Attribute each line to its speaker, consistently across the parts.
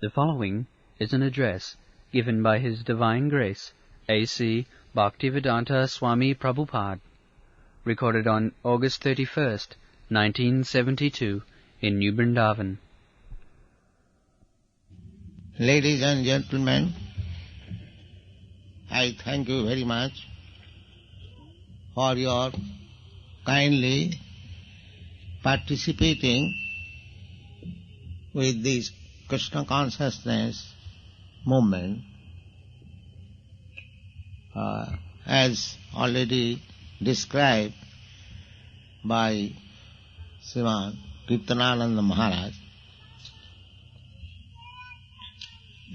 Speaker 1: The following is an address given by His Divine Grace, A.C. Bhaktivedanta Swami Prabhupada, recorded on August 31st, 1972, in New Vrindavan.
Speaker 2: Ladies and gentlemen, I thank you very much for your kindly participating with this Krishna consciousness movement. As already described by Sriman Kirtanananda Maharaj,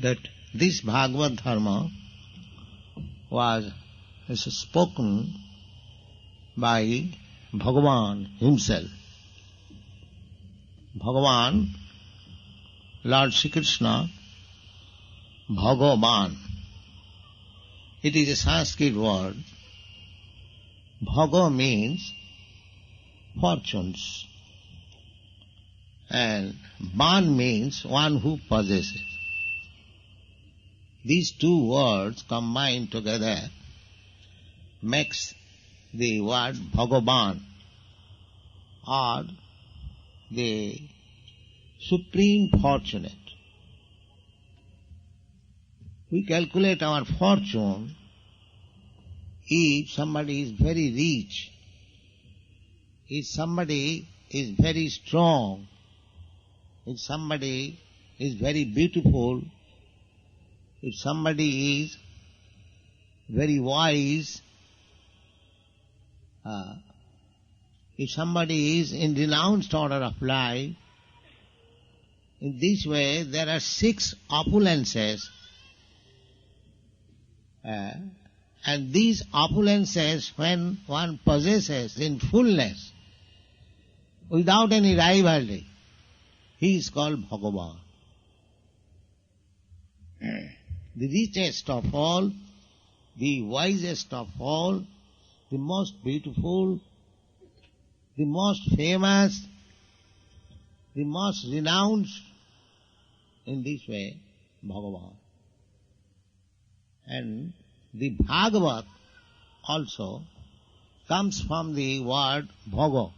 Speaker 2: that this Bhagavad Dharma is spoken by Bhagavan himself. Bhagavan, Lord Sri Krishna, Bhagavan. It is a Sanskrit word. Bhaga means fortunes, and Ban means one who possesses. These two words combined together makes the word Bhagavan, or the supreme fortunate. We calculate our fortune if somebody is very rich, if somebody is very strong, if somebody is very beautiful, if somebody is very wise, if somebody is in renounced order of life. In this way there are 6 opulences, and these opulences, when one possesses in fullness, without any rivalry, he is called Bhagavan. The richest of all, the wisest of all, the most beautiful, the most famous, the most renowned, in this way, Bhagavan. And the Bhagavat also comes from the word Bhoga.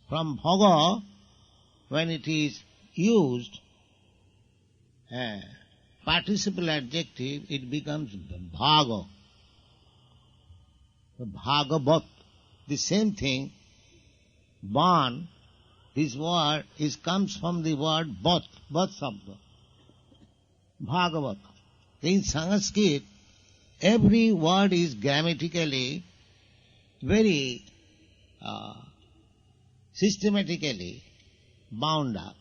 Speaker 2: From Bhoga, when it is used, participle adjective, it becomes Bhaga. The Bhagavat, the same thing, Ban, this word comes from the word Vat Sabda. Bhagavat. In Sanskrit, every word is grammatically very systematically bound up.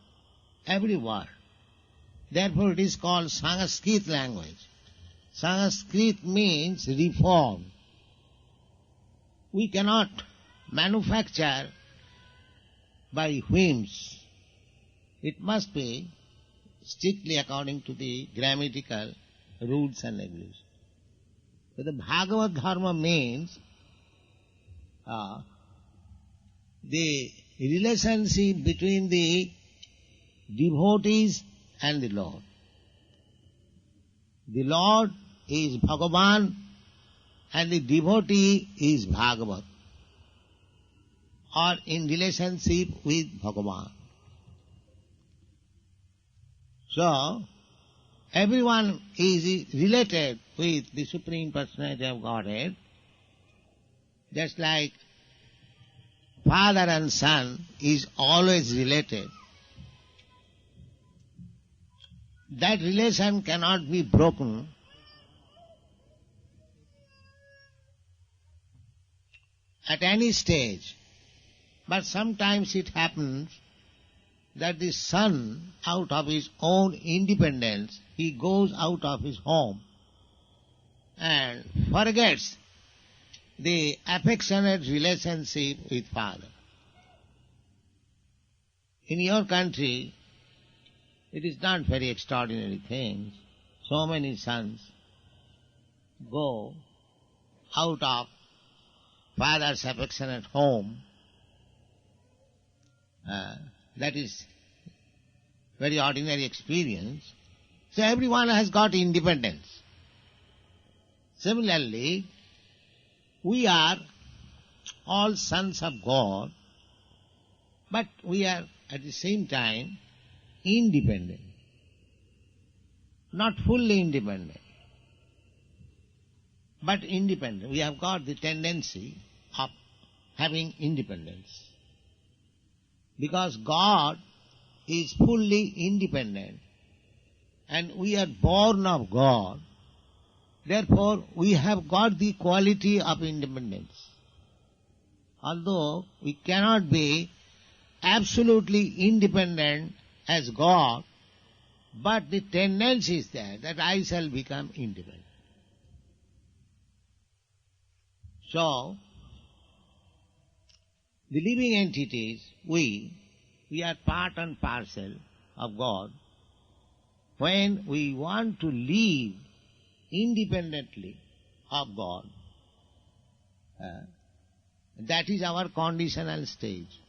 Speaker 2: Every word. Therefore it is called Sanskrit language. Sanskrit means reform. We cannot manufacture by whims. It must be strictly according to the grammatical rules and regulations. So the Bhagavad Dharma means the relationship between the devotees and the Lord. The Lord is Bhagavan and the devotee is Bhagavat, or in relationship with Bhagavan. So, everyone is related with the Supreme Personality of Godhead, just like father and son is always related. That relation cannot be broken at any stage. But sometimes it happens that the son, out of his own independence, he goes out of his home and forgets the affectionate relationship with father. In your country, it is not very extraordinary thing. So many sons go out of father's affectionate home, that is very ordinary experience. So everyone has got independence. Similarly, we are all sons of God, but we are at the same time independent. Not fully independent, but independent. We have got the tendency of having independence. Because God is fully independent and we are born of God, therefore we have got the quality of independence. Although we cannot be absolutely independent as God, but the tendency is there that I shall become independent. So, the living entities, we are part and parcel of God. When we want to live independently of God, that is our conditional stage.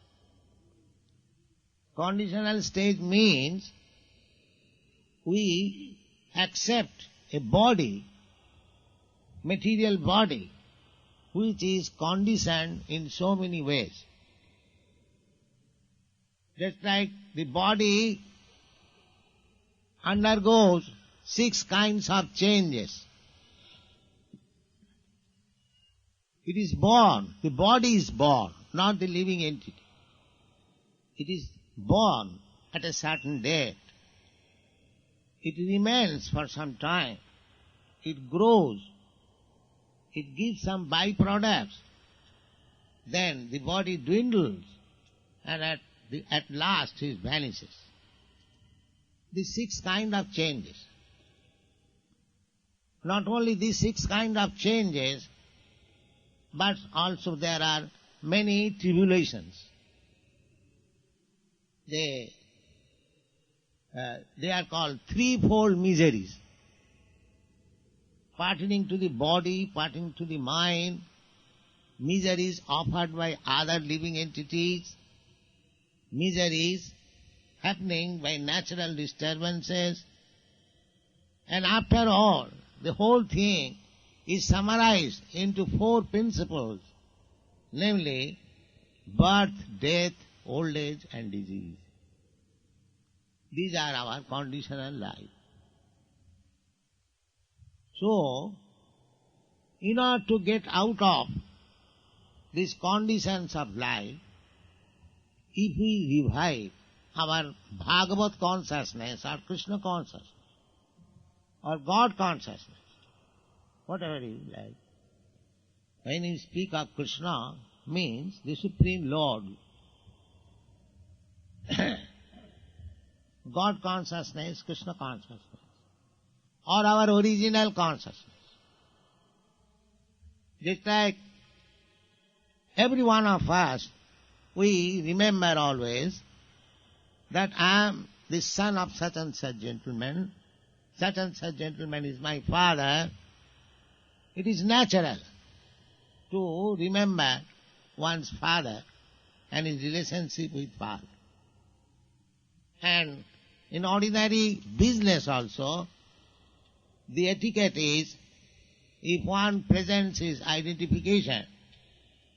Speaker 2: Conditional stage means we accept a body, material body, which is conditioned in so many ways. Just like the body undergoes 6 kinds of changes. It is born, the body is born, not the living entity. It is born at a certain date. It remains for some time. It grows. It gives some byproducts. Then the body dwindles and at last it vanishes. The 6 kind of changes. Not only these 6 kind of changes, but also there are many tribulations. They are called threefold miseries, pertaining to the body, pertaining to the mind, miseries offered by other living entities, miseries happening by natural disturbances, and after all, the whole thing is summarized into 4 principles, namely birth, death, old age and disease. These are our conditional life. So, in order to get out of these conditions of life, if we revive our Bhagavat consciousness or Krishna consciousness or God consciousness, whatever you like, when you speak of Krishna, means the Supreme Lord. God consciousness, Krishna consciousness, or our original consciousness. Just like every one of us, we remember always that I am the son of such and such gentleman is my father. It is natural to remember one's father and his relationship with father. And in ordinary business also, the etiquette is, if one presents his identification,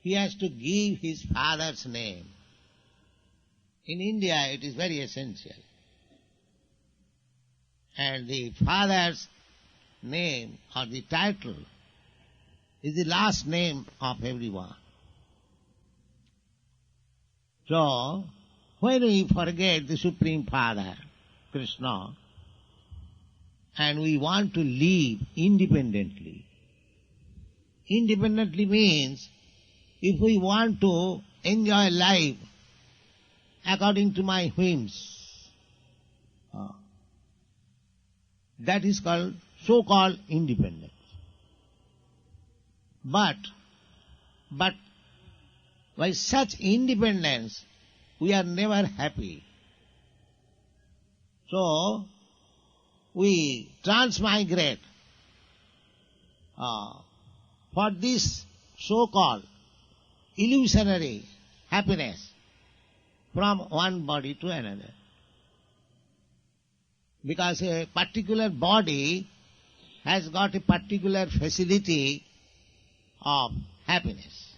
Speaker 2: he has to give his father's name. In India it is very essential. And the father's name or the title is the last name of everyone. So, when we forget the Supreme Father, Krishna, and we want to live independently, independently means if we want to enjoy life according to my whims, that is called so-called independence. But by such independence, we are never happy. So, we transmigrate for this so-called illusionary happiness from one body to another. because a particular body has got a particular facility of happiness.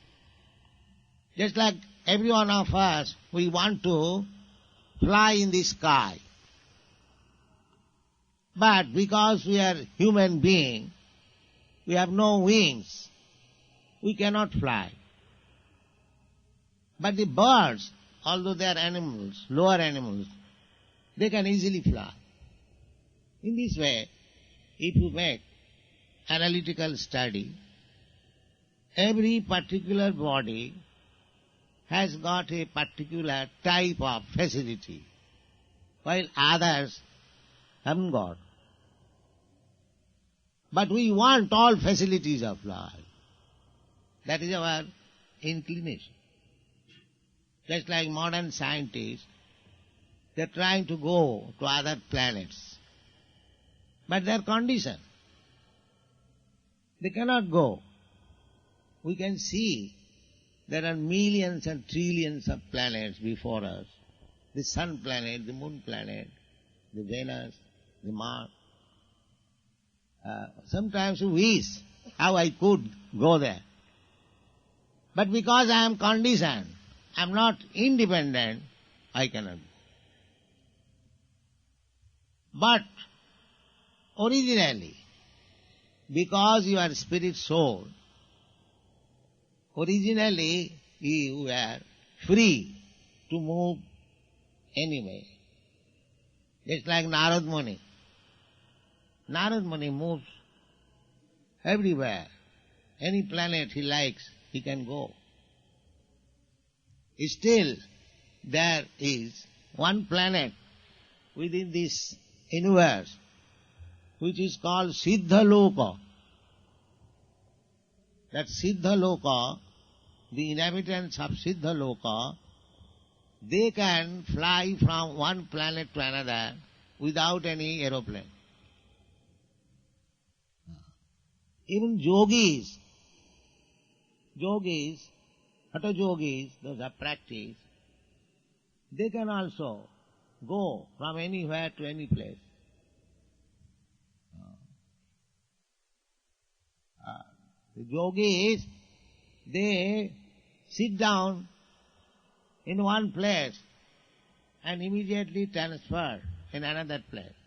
Speaker 2: Just like every one of us, we want to fly in the sky. But because we are human beings, we have no wings, we cannot fly. But the birds, although they are animals, lower animals, they can easily fly. In this way, if you make analytical study, every particular body has got a particular type of facility, while others haven't got. But we want all facilities of life. That is our inclination. Just like modern scientists, they are trying to go to other planets. But they are conditioned. They cannot go. We can see there are millions and trillions of planets before us. The sun planet, the moon planet, the Venus, the Mars. Sometimes we wish how I could go there. But because I am conditioned, I am not independent, I cannot go. But originally, because you are spirit soul, originally you were free to move anywhere. Just like Narad Muni. Narad Muni moves everywhere. Any planet he likes, he can go. Still, there is one planet within this universe which is called Siddha Loka. That Siddha Loka, the inhabitants of Siddha Loka, they can fly from one planet to another without any aeroplane. Even yogis, Hatha yogis, those are practice, they can also go from anywhere to any place. The yogis, they sit down in one place and immediately transfer in another place.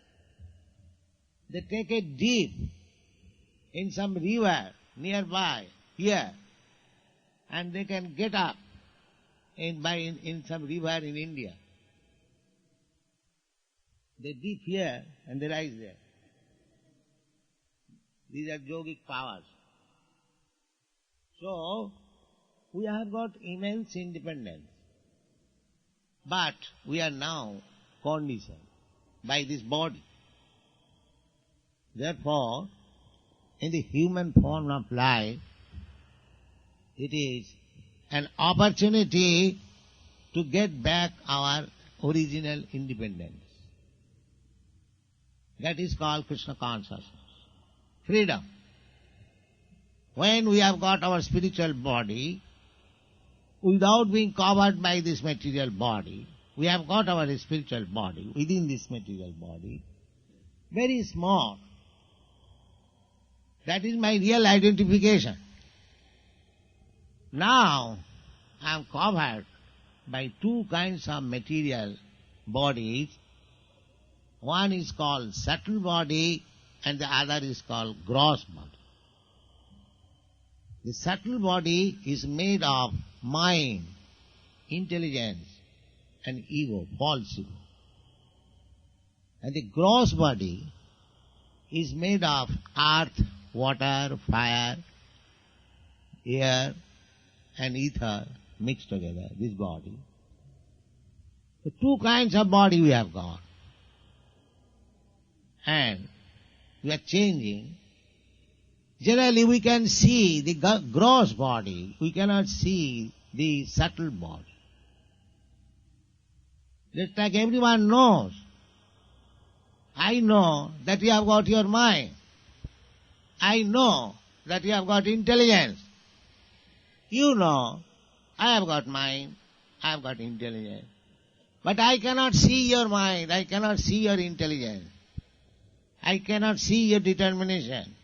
Speaker 2: They take a dip in some river nearby here, and they can get up in some river in India. They dip here and they rise there. These are yogic powers. So, we have got immense independence. But we are now conditioned by this body. Therefore, in the human form of life, it is an opportunity to get back our original independence. That is called Krishna consciousness. Freedom. When we have got our spiritual body, without being covered by this material body, we have got our spiritual body within this material body, very small. That is my real identification. Now, I am covered by two kinds of material bodies. One is called subtle body and the other is called gross body. The subtle body is made of mind, intelligence and ego, false ego. And the gross body is made of earth, water, fire, air and ether mixed together, this body. The two kinds of body we have got. And we are changing. Generally we can see the gross body, we cannot see the subtle body. Just like everyone knows. I know that you have got your mind. I know that you have got intelligence. You know, I have got mind, I have got intelligence. But I cannot see your mind, I cannot see your intelligence. I cannot see your determination.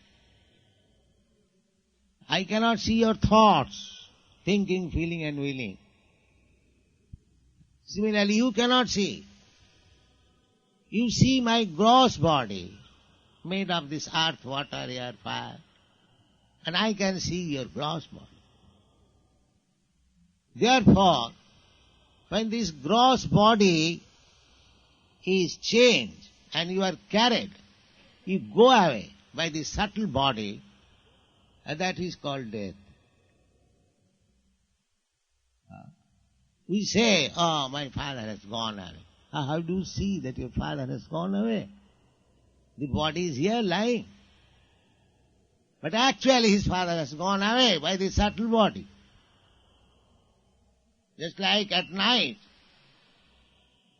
Speaker 2: I cannot see your thoughts, thinking, feeling and willing. Similarly, you cannot see. You see my gross body, made of this earth, water, air, fire, and I can see your gross body. Therefore, when this gross body is changed and you are carried, you go away by the subtle body, and that is called death. We say, oh, my father has gone away. How do you see that your father has gone away? The body is here lying. But actually his father has gone away by the subtle body. Just like at night,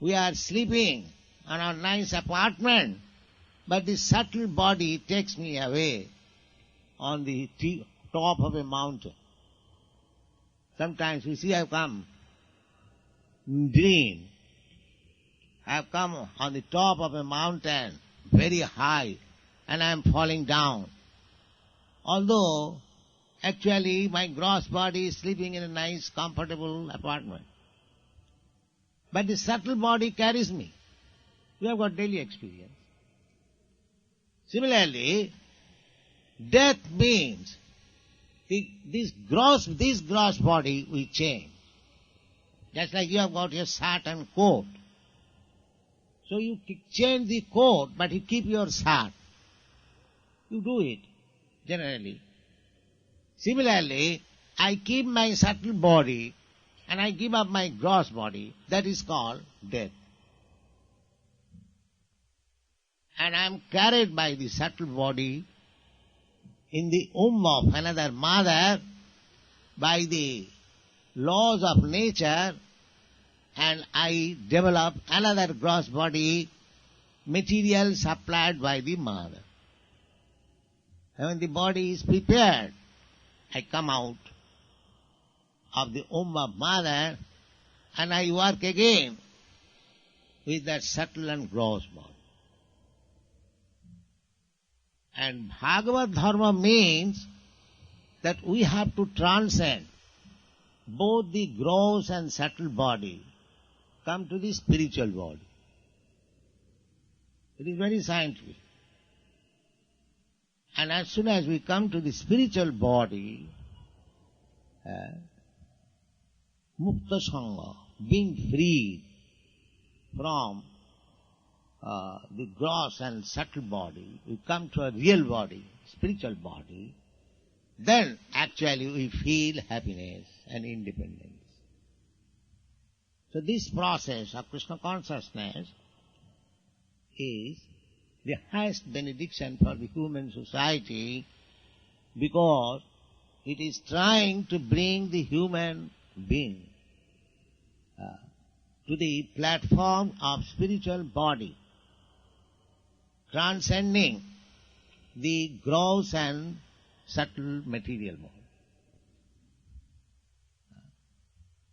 Speaker 2: we are sleeping on our nice apartment, but the subtle body takes me away on the top of a mountain. Sometimes we see I have come in dream. I have come on the top of a mountain, very high, and I am falling down. Although actually my gross body is sleeping in a nice, comfortable apartment. But the subtle body carries me. We have got daily experience. Similarly, death means this gross body will change. Just like you have got your shirt and coat. So you change the coat, but you keep your shirt. You do it, generally. Similarly, I keep my subtle body and I give up my gross body. That is called death. And I am carried by the subtle body in the womb of another mother by the laws of nature, and I develop another gross body, material supplied by the mother. And when the body is prepared, I come out of the womb of mother and I work again with that subtle and gross body. And Bhagavad Dharma means that we have to transcend both the gross and subtle body, come to the spiritual body. It is very scientific. And as soon as we come to the spiritual body, Mukta Sangha, being freed from the gross and subtle body, we come to a real body, spiritual body, then actually we feel happiness and independence. So this process of Krishna consciousness is the highest benediction for the human society, because it is trying to bring the human being to the platform of spiritual body, transcending the gross and subtle material body.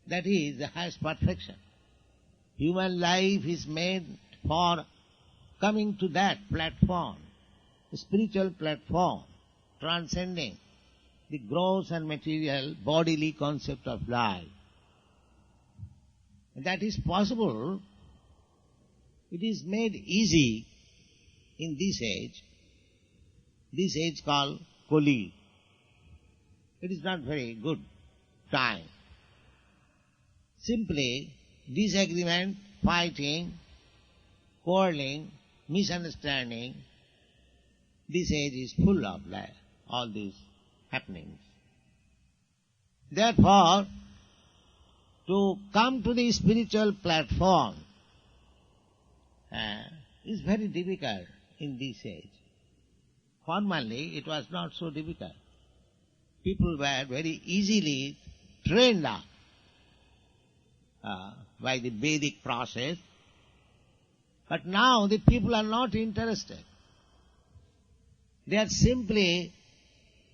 Speaker 2: That is the highest perfection. Human life is made for coming to that platform, the spiritual platform, transcending the gross and material bodily concept of life. And that is possible. It is made easy in this age called Kali. It is not very good time. Simply disagreement, fighting, quarreling, misunderstanding. This age is full of all these happenings. Therefore, to come to the spiritual platform is very difficult in this age. Formerly, it was not so difficult. People were very easily trained up by the Vedic process. But now the people are not interested. They are simply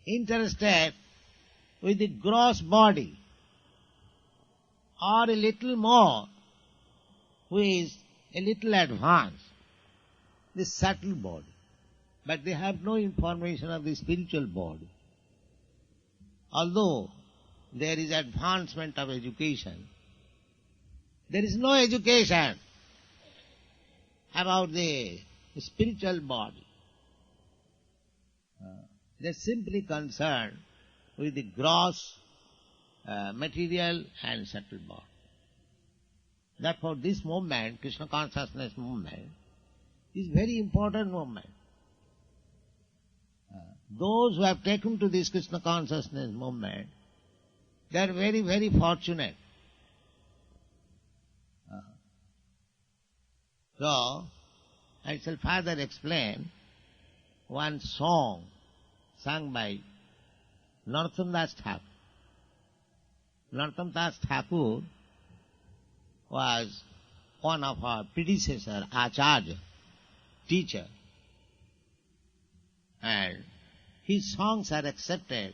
Speaker 2: interested with the gross body, or a little more, who is a little advanced, the subtle body. but they have no information of the spiritual body. Although there is advancement of education, there is no education about the spiritual body. They are simply concerned with the gross, material and subtle body. Therefore this movement, Krishna consciousness movement, is very important movement. Those who have taken to this Krishna consciousness movement, they are very, very fortunate. So, I shall further explain one song sung by Narottam Das Thakur. Narottam Das Thakur was one of our predecessor, Acharya, teacher, and his songs are accepted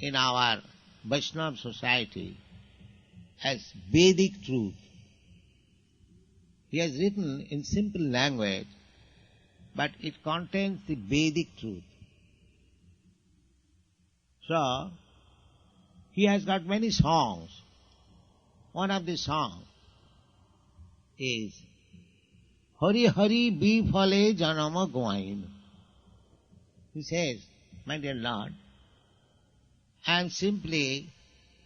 Speaker 2: in our Vaishnava society as Vedic truth. He has written in simple language, but it contains the Vedic truth. So, he has got many songs. One of the songs is Hari Hari Bifale Janama Gwain. He says, my dear Lord, I am simply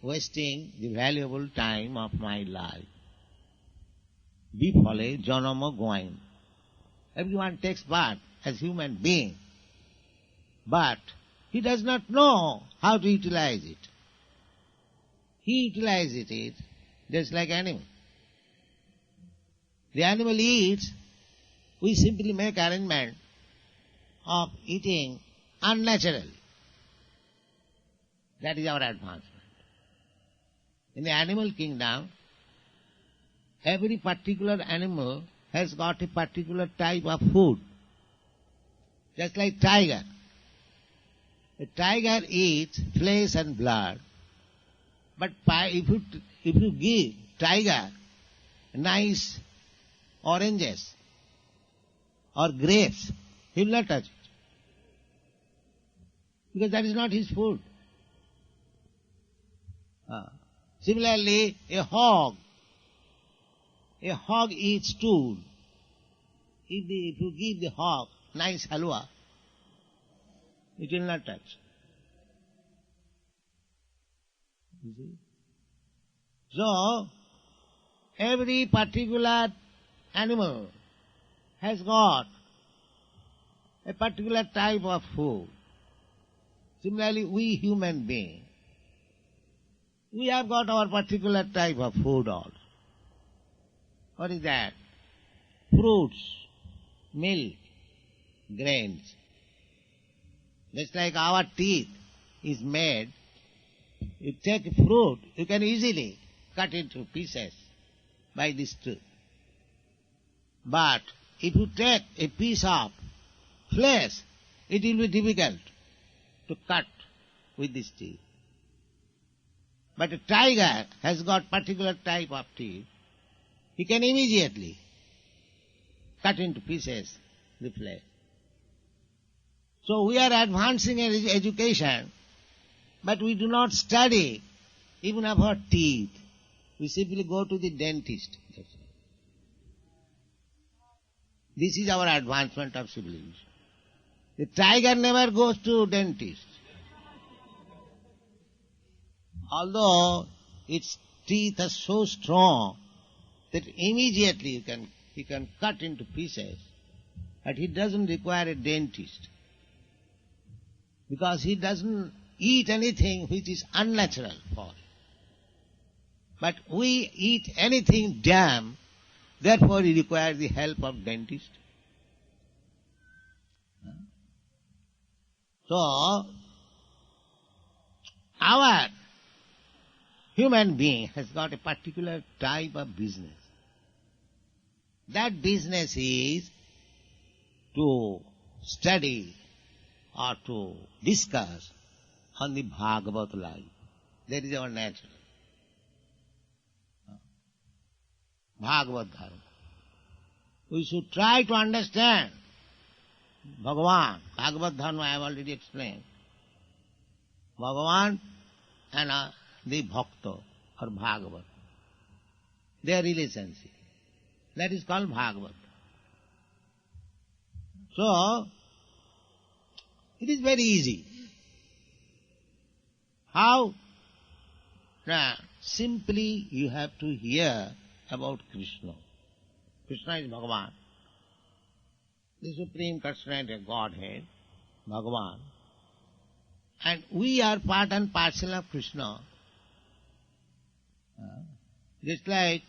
Speaker 2: wasting the valuable time of my life. Bifale Janama Gwain. Everyone takes birth as human being, but he does not know how to utilize it. He utilizes it just like animal. The animal eats, we simply make arrangement of eating unnaturally. That is our advancement. In the animal kingdom, every particular animal has got a particular type of food. Just like tiger. A tiger eats flesh and blood, but if you give tiger nice oranges or grapes, he will not touch it. Because that is not his food. Similarly, a hog eats stool. If you give the hog nice halwa, it will not touch. You see? So, every particular animal has got a particular type of food. Similarly, we human beings, we have got our particular type of food also. What is that? Fruits, milk, grains. Just like our teeth is made, you take a fruit, you can easily cut it to pieces by this tooth. But if you take a piece of flesh, it will be difficult to cut with this teeth. But a tiger has got particular type of teeth. He can immediately cut into pieces the flesh. So we are advancing in education, but we do not study even about teeth. We simply go to the dentist. This is our advancement of civilization. The tiger never goes to dentist. Although its teeth are so strong that immediately he can cut into pieces, but he doesn't require a dentist, because he doesn't eat anything which is unnatural for him. But we eat anything damn, therefore he requires the help of dentist. So, our human being has got a particular type of business. That business is to study or to discuss on the Bhagavad life. That is our nature. Bhagavad Dharma. We should try to understand Bhagavan, Bhagavad Dharma I have already explained. Bhagavan and the Bhakta or Bhagavat. Their relationship. That is called Bhagavat. So, it is very easy. How? Now, simply you have to hear about Krishna. Krishna is Bhagavan. The Supreme Personality of Godhead, Bhagavan. And we are part and parcel of Krishna. Just like,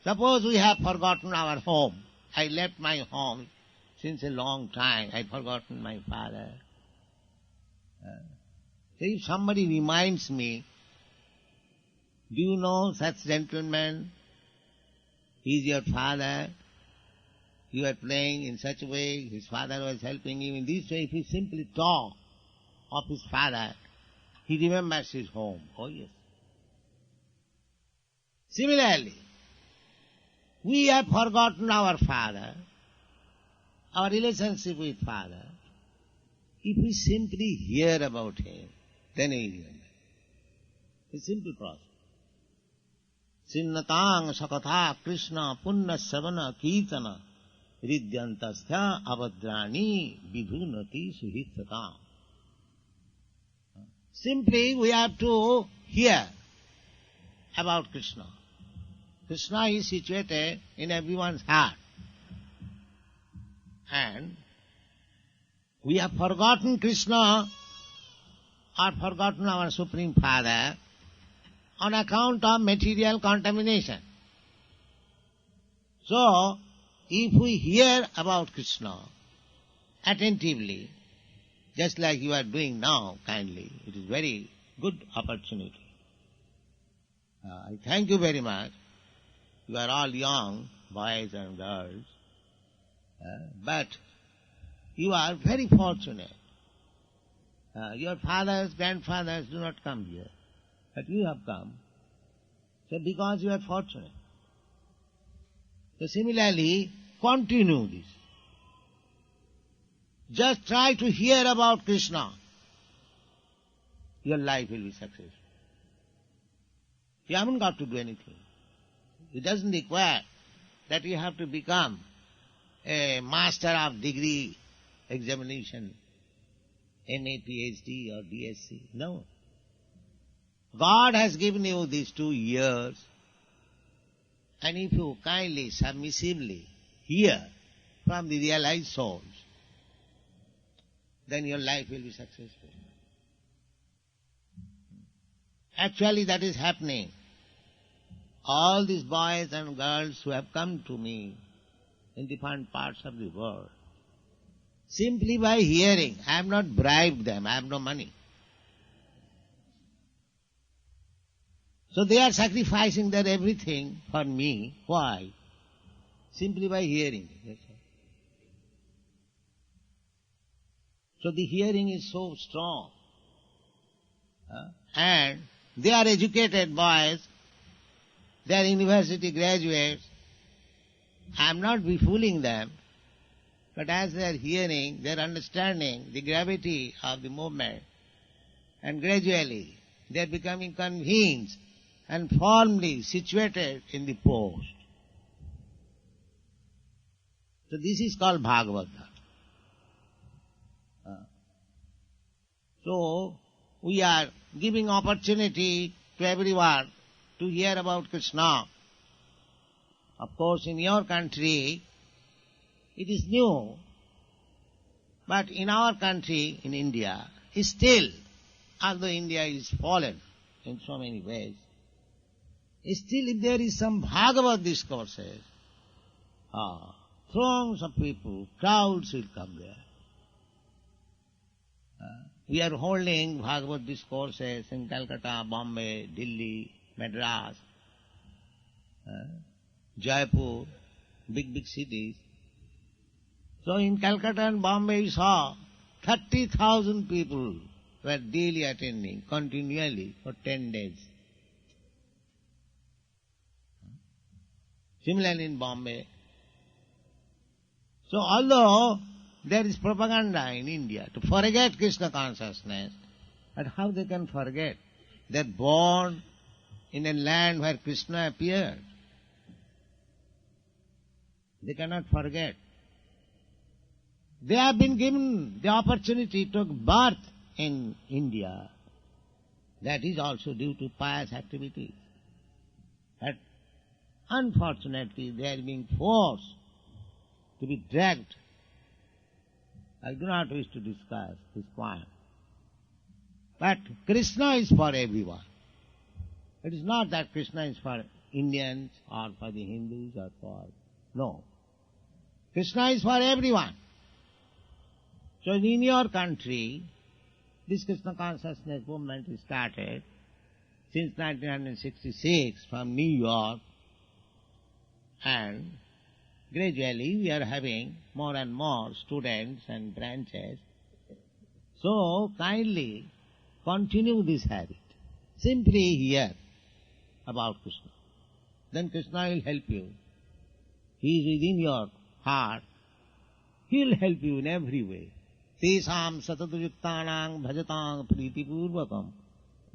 Speaker 2: suppose we have forgotten our home. I left my home since a long time. I forgotten my father. If somebody reminds me, do you know such gentleman? He is your father. You are playing in such a way. His father was helping him. In this way, if he simply talk of his father, he remembers his home. Oh yes. Similarly, we have forgotten our father, our relationship with father. If we simply hear about him, then we remember. It's a simple process. Sinnatang sakatha Krishna punna savana kirtana ridyantasthya avadrani vidhunati suhitatam. Simply we have to hear about Krishna. Krishna is situated in everyone's heart. And we have forgotten Krishna or forgotten our Supreme Father on account of material contamination. So, if we hear about Krishna attentively, just like you are doing now kindly, it is very good opportunity. I thank you very much. You are all young, boys and girls, but you are very fortunate. Your fathers, grandfathers do not come here, but you have come. So because you are fortunate. So similarly, continue this. Just try to hear about Krishna. Your life will be successful. You haven't got to do anything. It doesn't require that you have to become a master of degree examination, MA, PhD or DSc. No. God has given you these 2 years, and if you kindly, submissively hear from the realized souls, then your life will be successful. Actually, that is happening. All these boys and girls who have come to me in different parts of the world, simply by hearing, I have not bribed them, I have no money. So they are sacrificing their everything for me. Why? Simply by hearing. That's all. So the hearing is so strong. And they are educated boys, they are university graduates. I am not befooling them, but as they are hearing, they are understanding the gravity of the movement, and gradually they are becoming convinced and firmly situated in the post. So this is called Bhagavad. So we are giving opportunity to everyone to hear about Krishna. Of course, in your country, it is new. But in our country, in India, still, although India is fallen in so many ways, still if there is some Bhagavad discourses, throngs of people, crowds will come there. We are holding Bhagavad discourses in Calcutta, Bombay, Delhi, Madras, Jaipur, big cities. So in Calcutta and Bombay we saw 30,000 people were daily attending continually for 10 days. Similarly in Bombay. So although there is propaganda in India to forget Krishna consciousness. But how they can forget? They are born in a land where Krishna appeared. They cannot forget. They have been given the opportunity to birth in India. That is also due to pious activities. But unfortunately they are being forced to be dragged. I do not wish to discuss this point. But Krishna is for everyone. It is not that Krishna is for Indians or for the Hindus or for... No. Krishna is for everyone. So in your country, this Krishna consciousness movement is started since 1966 from New York, and gradually we are having more and more students and branches. So kindly continue this habit. Simply hear about Krishna. Then Krishna will help you. He is within your heart. He will help you in every way. Tesam satatayuktanang bhajatam pritipurvakam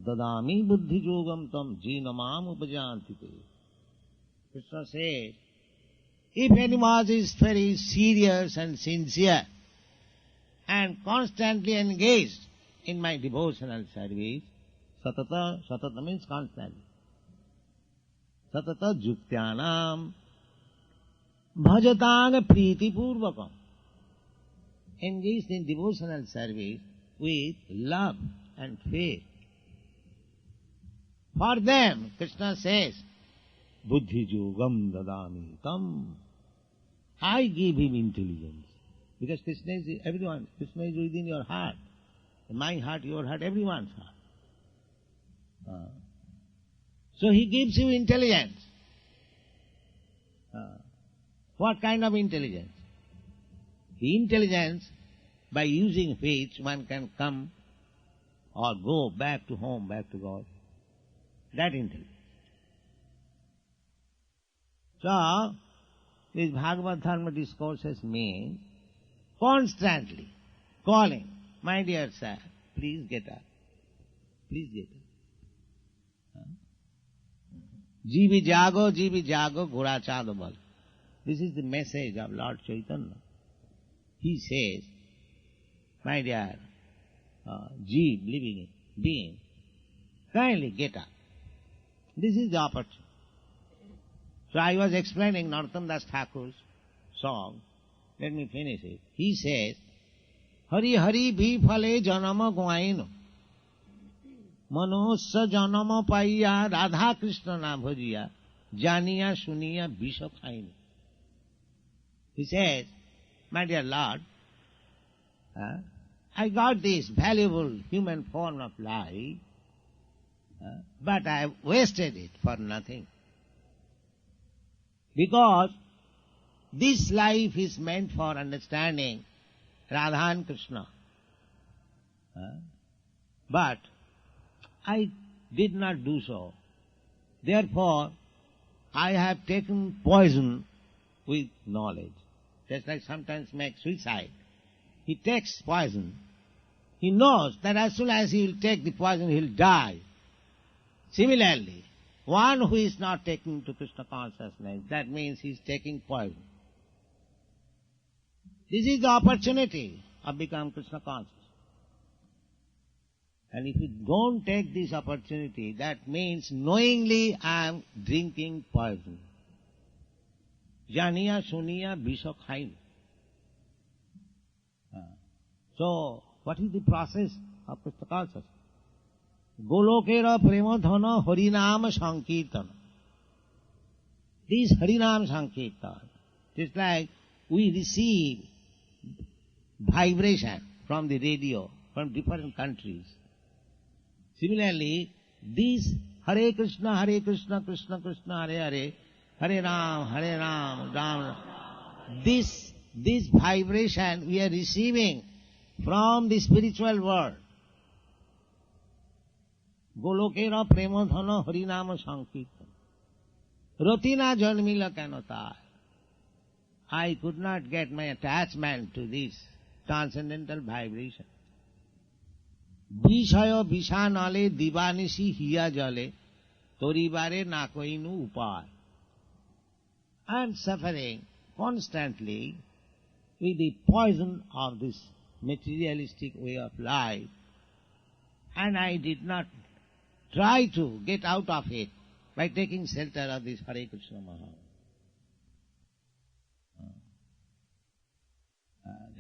Speaker 2: dadami buddhijogam tam jinamam upajantite. Krishna says, if anyone is very serious and sincere and constantly engaged in my devotional service, satata means constantly. Satata juktyanam bhajatang pritipurvakam. Engaged in devotional service with love and faith. For them, Krishna says, buddhi yogam dadami tam. I give him intelligence. Because Krishna is everyone. Krishna is within your heart. In my heart, your heart, everyone's heart. So he gives you intelligence. What kind of intelligence? The intelligence, by using which one can come or go back to home, back to God. That intelligence. So, these Bhagavad Dharma discourses mean constantly calling, my dear sir, please get up. Please get up. Jivi jago, ghura chado bal. This is the message of Lord Chaitanya. He says, my dear Jeev, living being, kindly get up. This is the opportunity. So I was explaining Narottam Das Thakur's song. Let me finish it. He says, Hari Hari bhi phale janama guaino manusya janama paiya Radha Krishna na bhajiya janiya suniya bisha khaino. He says, my dear Lord, I got this valuable human form of life, but I have wasted it for nothing. Because this life is meant for understanding Radha and Krishna. But I did not do so. Therefore, I have taken poison with knowledge. Just like sometimes make suicide. He takes poison. He knows that as soon as he will take the poison, he will die. Similarly, one who is not taking to Krishna consciousness, that means he is taking poison. This is the opportunity of becoming Krishna conscious. And if you don't take this opportunity, that means knowingly I am drinking poison. Janiya suniya bisha khain. So, what is the process of Krishna consciousness? Golokera prema dhana harinam sankirtana. This harinam sankirtana, just like we receive vibration from the radio from different countries. Similarly, this Hare Krishna, Krishna Krishna, Hare Hare, Hare Ram, Ram Ram. This vibration we are receiving from the spiritual world. Golokera prema dhana harinama sankirtan. Ratina janmila kanata. I could not get my attachment to this transcendental vibration. Vishayo vishanale divanisi hiya jale toribare nakoinu upay. I am suffering constantly with the poison of this materialistic way of life, and I did not try to get out of it by taking shelter of this Hare Krishna Maha.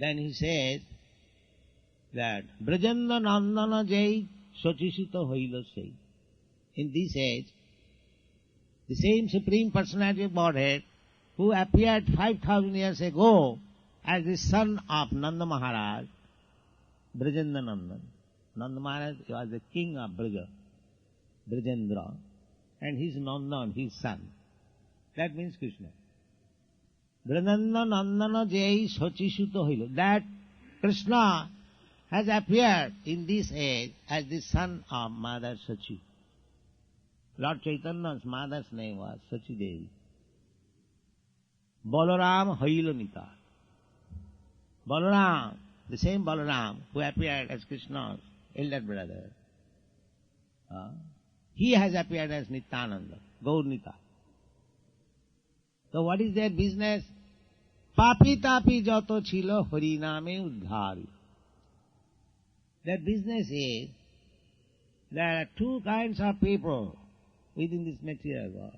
Speaker 2: Then he says that Brajanda Nandana Jai Sochishita Hoila Sei. In this age, the same Supreme Personality of Godhead who appeared 5,000 years ago as the son of Nanda Maharaj, Brajanda Nandan. Nanda Maharaj was the king of Braja, Brajendra, and his Nandan, his son. That means Krishna. Brajanda Nandana Jai Sochisuta Hoila. That Krishna has appeared in this age as the son of Mother Sachi. Lord Chaitanya's mother's name was Sachi Devi. Balaram Hailanita. Balaram, the same Balaram who appeared as Krishna's elder brother, he has appeared as Nityananda, Gaur-Nita. So what is their business? Papi tapi jato chilo hariname udhari. Their business is, there are two kinds of people within this material world.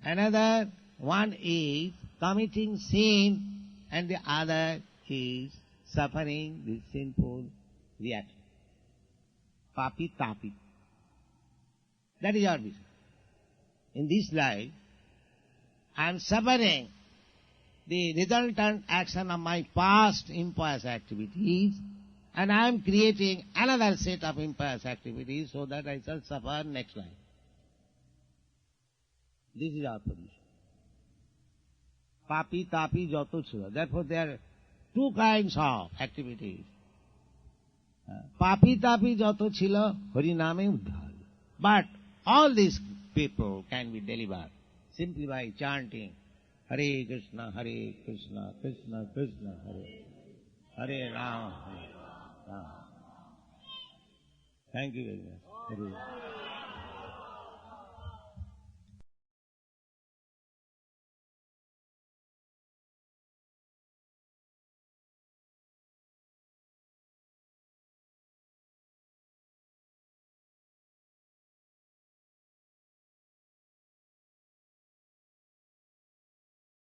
Speaker 2: Another one is committing sin, and the other is suffering this sinful reaction. Papi tapi. That is our business. In this life, I am suffering the resultant action of my past impious activities, and I am creating another set of impious activities so that I shall suffer next life. This is our position. Papi tapi jato chila. Therefore there are two kinds of activities. Papi tapi jato chila hariname uddhari. But all these people can be delivered simply by chanting Hare Krishna, Krishna Krishna, Hare Rama, Hare Rama. Thank you very much.